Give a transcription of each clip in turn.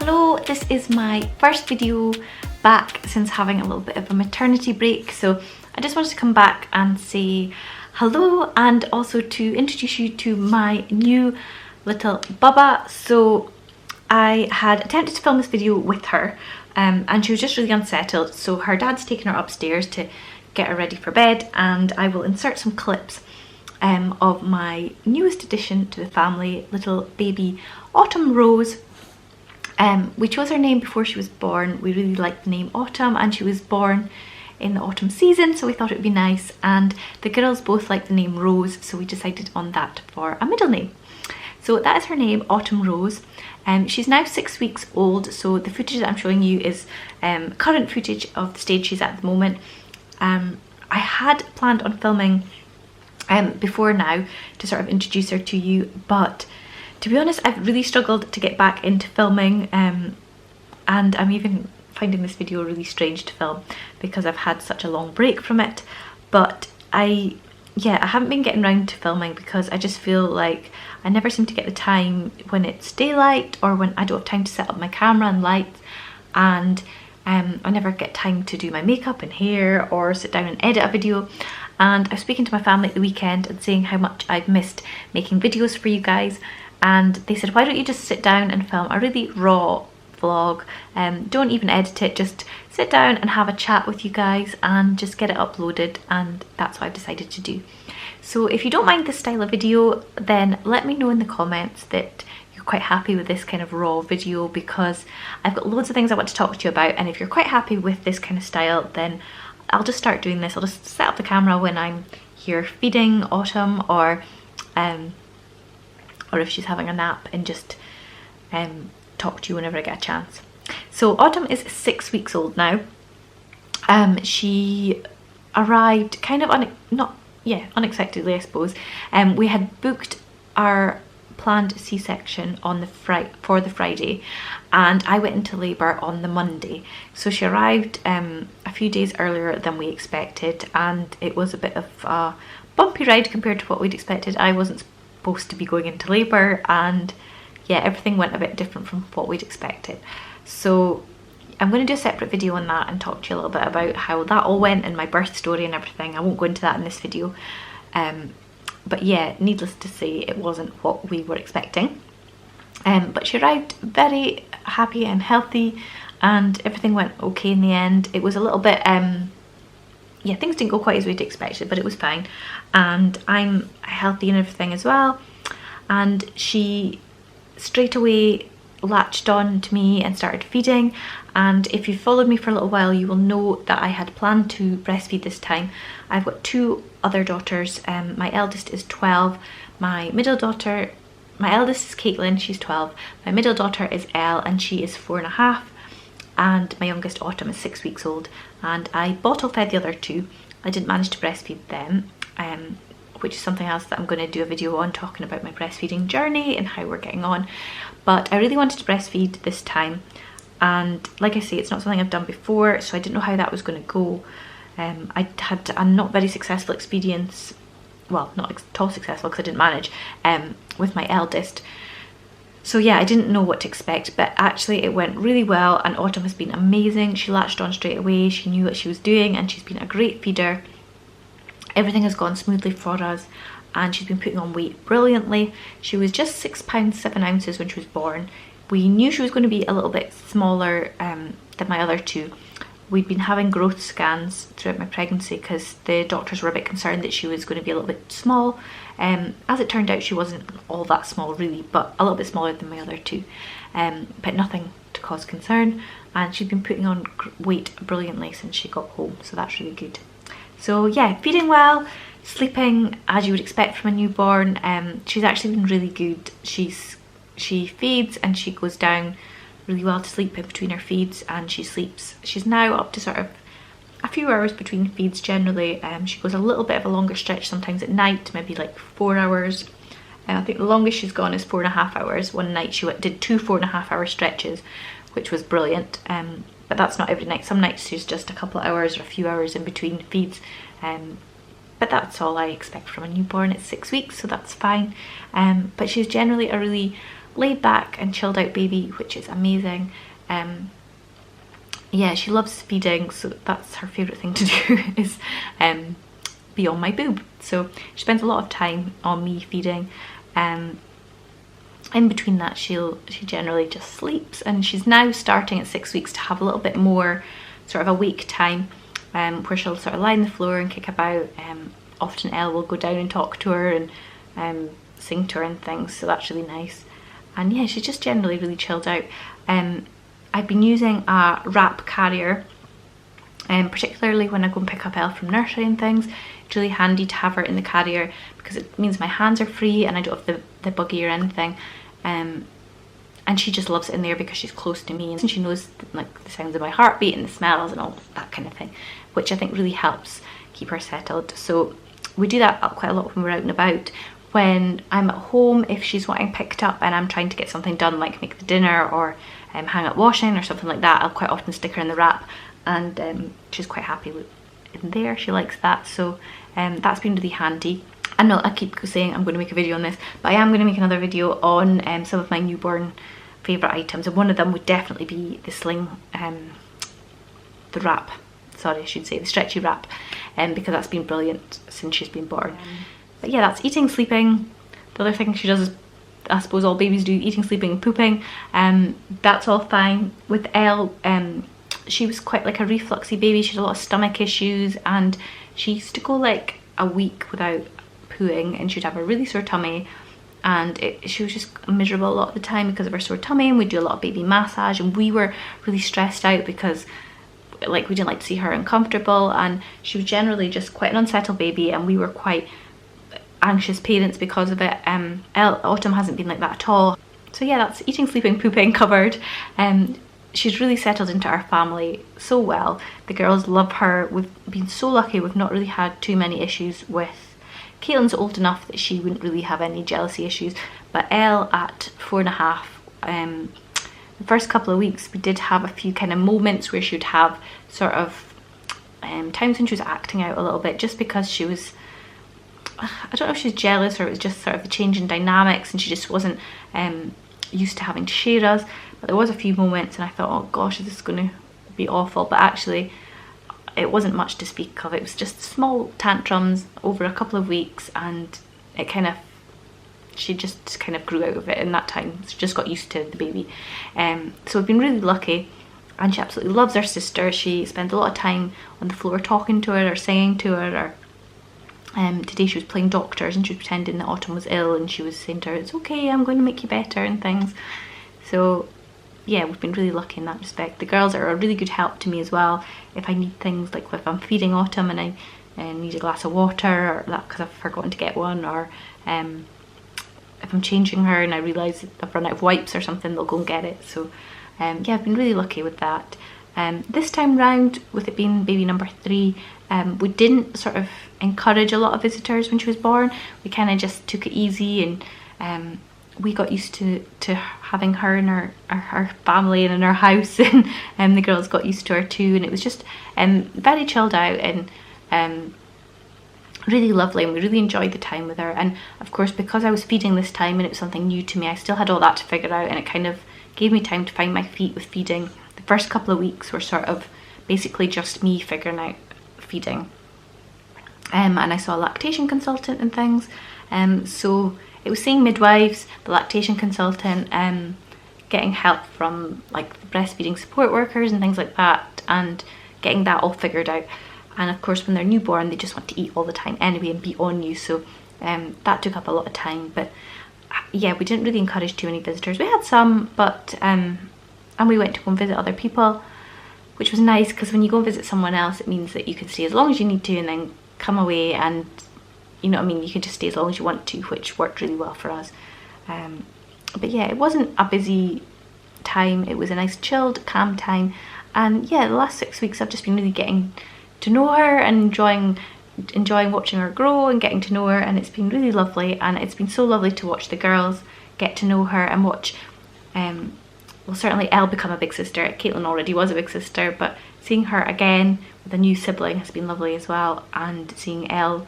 Hello, this is my first video back since having a little bit of a maternity break, so I just wanted to come back and say hello and also to introduce you to my new little Bubba. So I had attempted to film this video with her and she was just really unsettled, so her dad's taken her upstairs to get her ready for bed, and I will insert some clips of my newest addition to the family, little baby Autumn Rose. We chose her name before she was born. We really liked the name Autumn, and she was born in the autumn season, so we thought it would be nice, and the girls both like the name Rose, so we decided on that for a middle name. So that is her name, Autumn Rose. She's now 6 weeks old, so the footage that I'm showing you is current footage of the stage she's at the moment. I had planned on filming before now to sort of introduce her to you, but to be honest, I've really struggled to get back into filming, and I'm even finding this video really strange to film because I've had such a long break from it. But I haven't been getting around to filming because I just feel like I never seem to get the time when it's daylight or when I don't have time to set up my camera and lights, and I never get time to do my makeup and hair or sit down and edit a video. And I was speaking to my family at the weekend and saying how much I've missed making videos for you guys, and they said, why don't you just sit down and film a really raw vlog, don't even edit it, just sit down and have a chat with you guys and just get it uploaded. And that's what I've decided to do. So if you don't mind this style of video, then let me know in the comments that you're quite happy with this kind of raw video, because I've got loads of things I want to talk to you about, and if you're quite happy with this kind of style, then I'll just start doing this. I'll just set up the camera when I'm here feeding Autumn, or if she's having a nap, and just talk to you whenever I get a chance. So Autumn is 6 weeks old now. She arrived kind of unexpectedly, I suppose. We had booked our planned C-section on the Friday, and I went into labour on the Monday. So she arrived a few days earlier than we expected, and it was a bit of a bumpy ride compared to what we'd expected. I wasn't supposed to be going into labour, and yeah, everything went a bit different from what we'd expected. So I'm going to do a separate video on that and talk to you a little bit about how that all went and my birth story and everything. I won't go into that in this video, but yeah, needless to say, it wasn't what we were expecting. But she arrived very happy and healthy, and everything went okay in the end. It was a little bit yeah, things didn't go quite as we'd expected, but it was fine, and I'm healthy and everything as well. And she straight away latched on to me and started feeding, and if you've followed me for a little while, you will know that I had planned to breastfeed this time. I've got two other daughters. My eldest is 12, my eldest is Caitlin, she's 12, my middle daughter is Elle, and she is 4.5, and my youngest Autumn is 6 weeks old. And I bottle fed the other two. I didn't manage to breastfeed them, which is something else that I'm going to do a video on, talking about my breastfeeding journey and how we're getting on. But I really wanted to breastfeed this time, and like I say, it's not something I've done before, so I didn't know how that was going to go. I had a not very successful experience, well, not at all successful because I didn't manage, with my eldest. So yeah, I didn't know what to expect, but actually it went really well, and Autumn has been amazing. She latched on straight away, she knew what she was doing, and she's been a great feeder. Everything has gone smoothly for us, and she's been putting on weight brilliantly. She was just 6 pounds 7 ounces when she was born. We knew she was going to be a little bit smaller than my other two. We'd been having growth scans throughout my pregnancy because the doctors were a bit concerned that she was going to be a little bit small. As it turned out, she wasn't all that small really, but a little bit smaller than my other two, but nothing to cause concern. And she'd been putting on weight brilliantly since she got home, so that's really good. So yeah, feeding well, sleeping as you would expect from a newborn. She's actually been really good. She feeds and she goes down really well to sleep in between her feeds, and she sleeps. She's now up to sort of a few hours between feeds generally. She goes a little bit of a longer stretch sometimes at night, maybe like 4 hours. I think the longest she's gone is 4.5 hours. One night she did 2 4.5-hour stretches, which was brilliant. But that's not every night. Some nights she's just a couple of hours or a few hours in between feeds. But that's all I expect from a newborn at 6 weeks, so that's fine. But she's generally a really laid back and chilled out baby, which is amazing. Yeah, she loves feeding, so that's her favourite thing to do is be on my boob. So she spends a lot of time on me feeding. In between that, she generally just sleeps, and she's now starting at 6 weeks to have a little bit more sort of awake time, where she'll sort of lie on the floor and kick about. Often Elle will go down and talk to her and sing to her and things, so that's really nice. And yeah, she's just generally really chilled out. I've been using a wrap carrier, particularly when I go and pick up Elle from nursery and things. It's really handy to have her in the carrier because it means my hands are free and I don't have the buggy or anything. And she just loves it in there because she's close to me and she knows like the sounds of my heartbeat and the smells and all that kind of thing, which I think really helps keep her settled. So we do that quite a lot when we're out and about. When I'm at home, if she's wanting picked up and I'm trying to get something done, like make the dinner or hang up washing or something like that, I'll quite often stick her in the wrap, and she's quite happy with in there. She likes that, so that's been really handy. I know I keep saying I'm going to make a video on this, but I am going to make another video on some of my newborn favourite items, and one of them would definitely be the sling, the wrap, sorry I should say the stretchy wrap, because that's been brilliant since she's been born. But yeah, that's eating, sleeping. The other thing she does is, I suppose all babies do, eating, sleeping, pooping. That's all fine. With Elle, she was quite like a refluxy baby. She had a lot of stomach issues, and she used to go like a week without pooing, and she'd have a really sore tummy, and she was just miserable a lot of the time because of her sore tummy. And we'd do a lot of baby massage, and we were really stressed out because like we didn't like to see her uncomfortable, and she was generally just quite an unsettled baby, and we were quite anxious parents because of it. Autumn hasn't been like that at all. So yeah, that's eating, sleeping, pooping covered. She's really settled into our family so well. The girls love her. We've been so lucky, we've not really had too many issues with. Caitlin's old enough that she wouldn't really have any jealousy issues, but Elle at 4.5, the first couple of weeks we did have a few kind of moments where she would have sort of times when she was acting out a little bit, just because she was, I don't know if she's jealous or it was just sort of the change in dynamics and she just wasn't used to having to share us. But there was a few moments and I thought, oh gosh, this is going to be awful, but actually it wasn't much to speak of. It was just small tantrums over a couple of weeks, and it kind of, she just kind of grew out of it in that time. She just got used to the baby. So we've been really lucky, and she absolutely loves her sister. She spends a lot of time on the floor talking to her or singing to her, or today she was playing doctors and she was pretending that Autumn was ill, and she was saying to her, it's okay, I'm going to make you better and things. So yeah, we've been really lucky in that respect. The girls are a really good help to me as well. If I need things, like if I'm feeding Autumn and I need a glass of water, or that because I've forgotten to get one, or if I'm changing her and I realise I've run out of wipes or something, they'll go and get it. So yeah, I've been really lucky with that. This time round, with it being baby number 3, we didn't sort of encourage a lot of visitors when she was born. We kind of just took it easy, and we got used to having her in our family and in our house, and the girls got used to her too, and it was just very chilled out and really lovely, and we really enjoyed the time with her. And of course, because I was feeding this time and it was something new to me, I still had all that to figure out, and it kind of gave me time to find my feet with feeding. The first couple of weeks were sort of basically just me figuring out feeding, and I saw a lactation consultant and things, so it was seeing midwives, the lactation consultant, getting help from like the breastfeeding support workers and things like that, and getting that all figured out. And of course, when they're newborn, they just want to eat all the time anyway and be on you, so that took up a lot of time. But yeah, we didn't really encourage too many visitors. We had some, but and we went to go and visit other people, which was nice, because when you go and visit someone else, it means that you can stay as long as you need to and then come away, and you know what I mean, you can just stay as long as you want to, which worked really well for us. But yeah, it wasn't a busy time. It was a nice chilled, calm time. And yeah, the last 6 weeks I've just been really getting to know her and enjoying watching her grow and getting to know her, and it's been really lovely. And it's been so lovely to watch the girls get to know her and watch well, certainly Elle become a big sister. Caitlin already was a big sister, but seeing her again with a new sibling has been lovely as well, and seeing Elle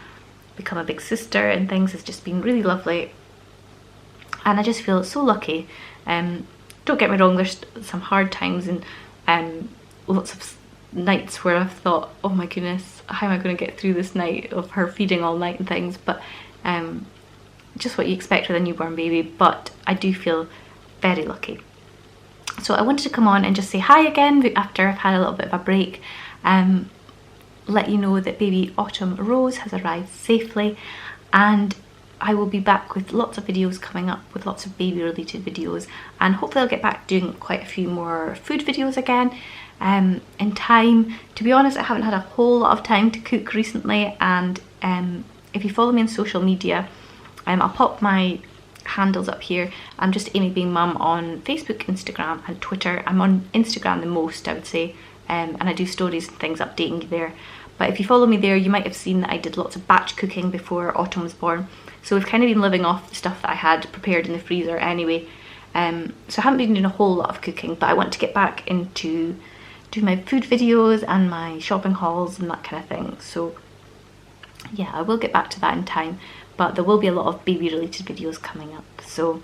become a big sister and things has just been really lovely. and I just feel so lucky. Don't get me wrong, there's some hard times and lots of nights where I've thought, oh my goodness, how am I going to get through this night of her feeding all night and things, but just what you expect with a newborn baby. But I do feel very lucky. So I wanted to come on and just say hi again after I've had a little bit of a break. Let you know that baby Autumn Rose has arrived safely, and I will be back with lots of videos coming up, with lots of baby related videos, and hopefully I'll get back doing quite a few more food videos again in time. To be honest, I haven't had a whole lot of time to cook recently, and if you follow me on social media, I'll pop my handles up here. I'm just Amy Being Mum on Facebook, Instagram and Twitter. I'm on Instagram the most, I would say, and I do stories and things updating you there. But if you follow me there, you might have seen that I did lots of batch cooking before Autumn was born. So we've kind of been living off the stuff that I had prepared in the freezer anyway. So I haven't been doing a whole lot of cooking, but I want to get back into doing my food videos and my shopping hauls and that kind of thing. So yeah, I will get back to that in time, but there will be a lot of baby related videos coming up. So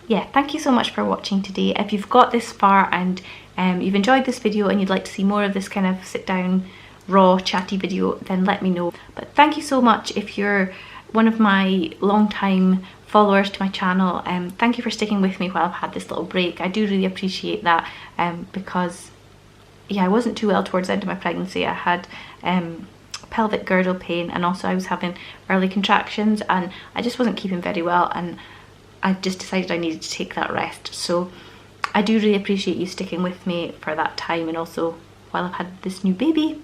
yeah, thank you so much for watching today. If you've got this far and you've enjoyed this video and you'd like to see more of this kind of sit down, raw, chatty video, then let me know. But thank you so much if you're one of my long time followers to my channel. Thank you for sticking with me while I've had this little break. I do really appreciate that, because yeah, I wasn't too well towards the end of my pregnancy. I had pelvic girdle pain, and also I was having early contractions, and I just wasn't keeping very well, and I just decided I needed to take that rest. So I do really appreciate you sticking with me for that time, and also while I've had this new baby.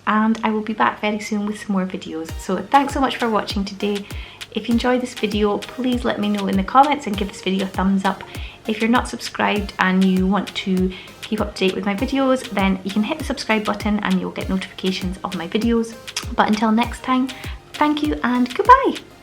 And I will be back very soon with some more videos. So thanks so much for watching today. If you enjoyed this video, please let me know in the comments and give this video a thumbs up. If you're not subscribed and you want to keep up to date with my videos, then you can hit the subscribe button and you'll get notifications of my videos. But until next time, thank you and goodbye.